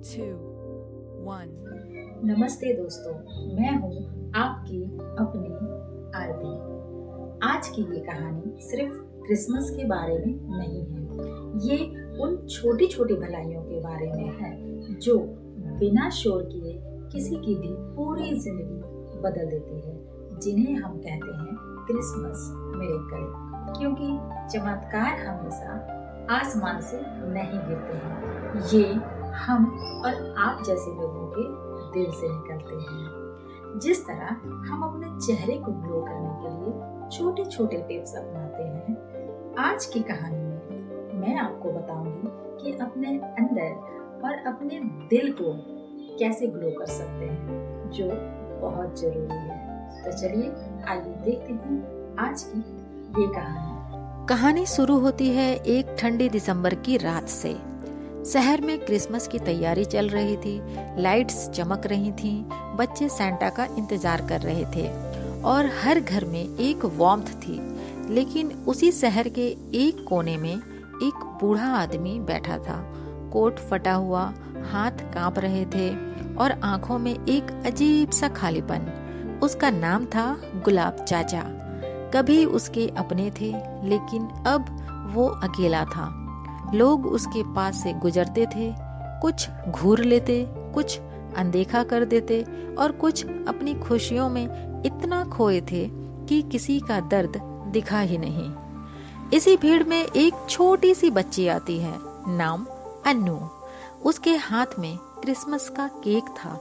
two, one. नमस्ते दोस्तों, मैं हूँ आपकी अपनी आरती। आज की ये कहानी सिर्फ क्रिसमस के बारे में नहीं है, ये उन छोटी छोटी भलाइयों के बारे में है जो बिना शोर किए किसी की भी पूरी जिंदगी बदल देती है, जिन्हें हम कहते हैं क्रिसमस मिरेकल। क्योंकि चमत्कार हमेशा आसमान से नहीं गिरते हैं, ये हम और आप जैसे लोगों के दिल से निकलते हैं। जिस तरह हम अपने चेहरे को ग्लो करने के लिए छोटे छोटे टिप्स अपनाते हैं, आज की कहानी में मैं आपको बताऊंगी कि अपने अंदर और अपने दिल को कैसे ग्लो कर सकते हैं, जो बहुत जरूरी है। तो चलिए आइए देखते हैं आज की ये कहानी शुरू होती है एक ठंडी दिसंबर की रात से। शहर में क्रिसमस की तैयारी चल रही थी, लाइट्स चमक रही थीं, बच्चे सैंटा का इंतजार कर रहे थे और हर घर में एक वार्मथ थी। लेकिन उसी शहर के एक कोने में एक बूढ़ा आदमी बैठा था। कोट फटा हुआ, हाथ कांप रहे थे और आंखों में एक अजीब सा खालीपन। उसका नाम था गुलाब चाचा। कभी उसके अपने थे, लेकिन अब वो अकेला था। लोग उसके पास से गुजरते थे, कुछ घूर लेते, कुछ अनदेखा कर देते और कुछ अपनी खुशियों में इतना खोए थे कि किसी का दर्द दिखा ही नहीं। इसी भीड़ में एक छोटी सी बच्ची आती है, नाम अन्नू। उसके हाथ में क्रिसमस का केक था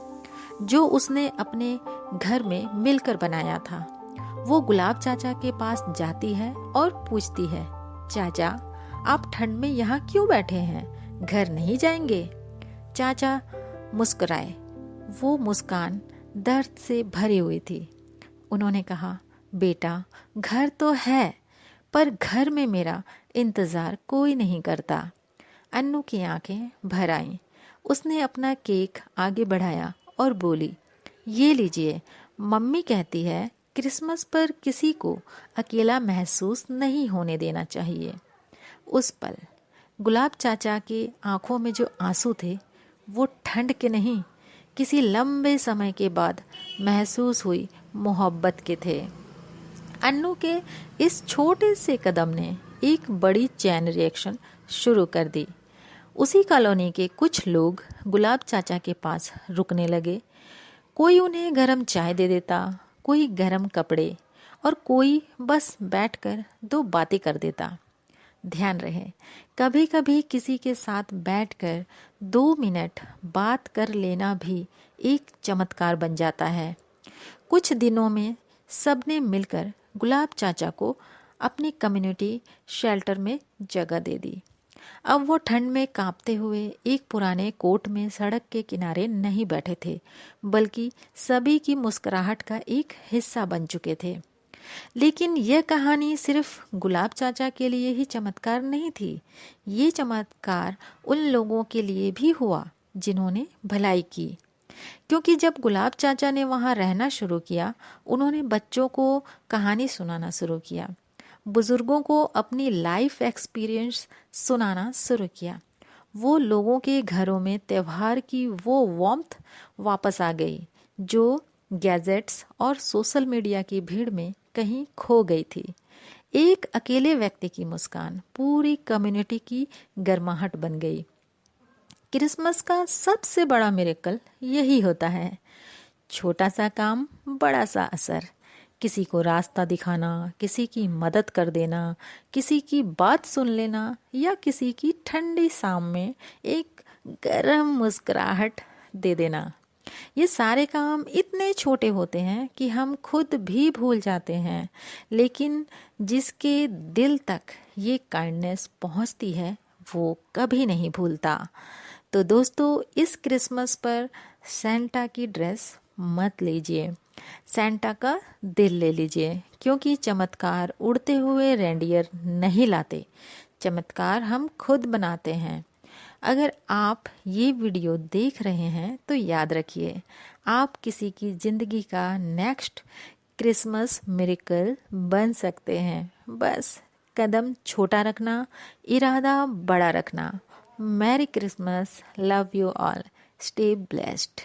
जो उसने अपने घर में मिलकर बनाया था। वो गुलाब चाचा के पास जाती है और पूछती है, चाचा आप ठंड में यहाँ क्यों बैठे हैं, घर नहीं जाएंगे? चाचा मुस्कुराए। वो मुस्कान दर्द से भरी हुई थी। उन्होंने कहा, बेटा घर तो है, पर घर में मेरा इंतजार कोई नहीं करता। अन्नू की आंखें भर आईं। उसने अपना केक आगे बढ़ाया और बोली, ये लीजिए, मम्मी कहती है क्रिसमस पर किसी को अकेला महसूस नहीं होने देना चाहिए। उस पल गुलाब चाचा के आंखों में जो आंसू थे, वो ठंड के नहीं, किसी लंबे समय के बाद महसूस हुई मोहब्बत के थे। अन्नू के इस छोटे से कदम ने एक बड़ी चैन रिएक्शन शुरू कर दी। उसी कॉलोनी के कुछ लोग गुलाब चाचा के पास रुकने लगे। कोई उन्हें गरम चाय दे देता, कोई गरम कपड़े और कोई बस बैठकर दो बातें कर देता। ध्यान रहे, कभी कभी किसी के साथ बैठकर 2 मिनट बात कर लेना भी एक चमत्कार बन जाता है। कुछ दिनों में सबने मिलकर गुलाब चाचा को अपनी कम्युनिटी शेल्टर में जगह दे दी। अब वो ठंड में कांपते हुए एक पुराने कोट में सड़क के किनारे नहीं बैठे थे, बल्कि सभी की मुस्कुराहट का एक हिस्सा बन चुके थे। लेकिन यह कहानी सिर्फ गुलाब चाचा के लिए ही चमत्कार नहीं थी। ये चमत्कार उन लोगों के लिए भी हुआ जिन्होंने भलाई की। क्योंकि जब गुलाब चाचा ने वहाँ रहना शुरू किया, उन्होंने बच्चों को कहानी सुनाना शुरू किया, बुजुर्गों को अपनी लाइफ एक्सपीरियंस सुनाना शुरू किया। वो लोगों के घरों में त्योहार की वो वार्मथ वापस आ गई जो गैजेट्स और सोशल मीडिया की भीड़ में कहीं खो गई थी। एक अकेले व्यक्ति की मुस्कान पूरी कम्युनिटी की गर्माहट बन गई। क्रिसमस का सबसे बड़ा मिरेकल यही होता है, छोटा सा काम, बड़ा सा असर। किसी को रास्ता दिखाना, किसी की मदद कर देना, किसी की बात सुन लेना या किसी की ठंडी शाम में एक गर्म मुस्कुराहट दे देना। ये सारे काम इतने छोटे होते हैं कि हम खुद भी भूल जाते हैं, लेकिन जिसके दिल तक ये काइंडनेस पहुंचती है वो कभी नहीं भूलता। तो दोस्तों, इस क्रिसमस पर सैंटा की ड्रेस मत लीजिए, सैंटा का दिल ले लीजिए। क्योंकि चमत्कार उड़ते हुए रेंडियर नहीं लाते, चमत्कार हम खुद बनाते हैं। अगर आप ये वीडियो देख रहे हैं तो याद रखिए, आप किसी की जिंदगी का नेक्स्ट क्रिसमस मिरेकल बन सकते हैं। बस कदम छोटा रखना, इरादा बड़ा रखना। Merry Christmas, love you all. Stay blessed.